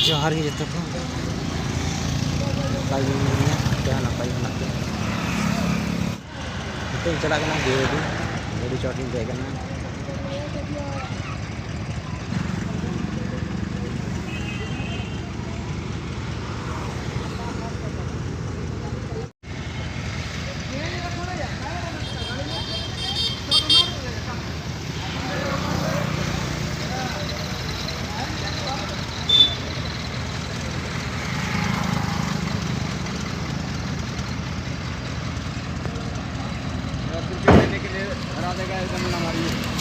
जोहार ही जतो को नपाय मिनिया जहाँ नपाय होना के तो चला कना गेड़ी चौटिंग दे कना हरा देगा एकदम हमारी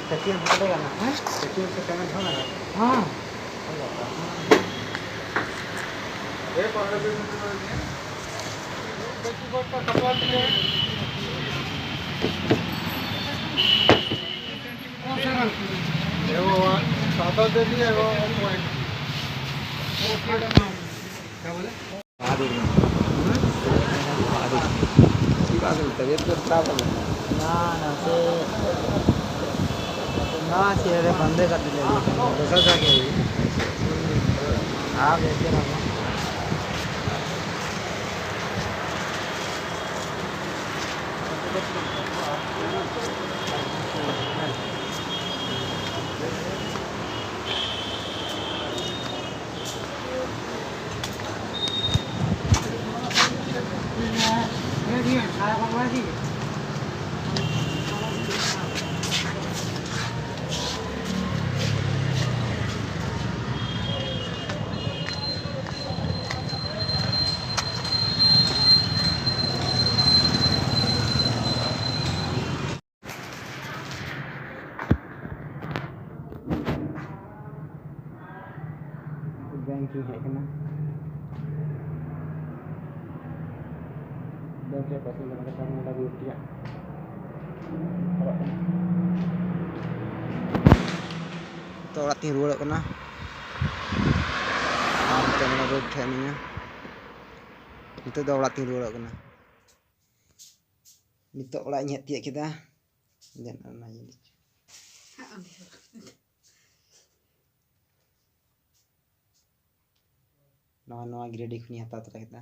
पेटीएम से चलेगा ना पेटीएम से पेमेंट होना है हाँ ये 15-20 मिनट में का कपड़ा दिए वो सादा दे दिए वो क्या बोले तबीयत तो खराब है ना से ना चेहरे बंदे कर दिले कैसा जाके आप देखते रहो बैंक की है ना बैंक के पैसे लगा कर मेरा भी उठिया तो orang ting ruwet kena kita mana road training itu dah orang ting ruwet kena itu orang nyet tiak kita dan anak ini नवा नवा ग्रेडिंग नहीं आता था kita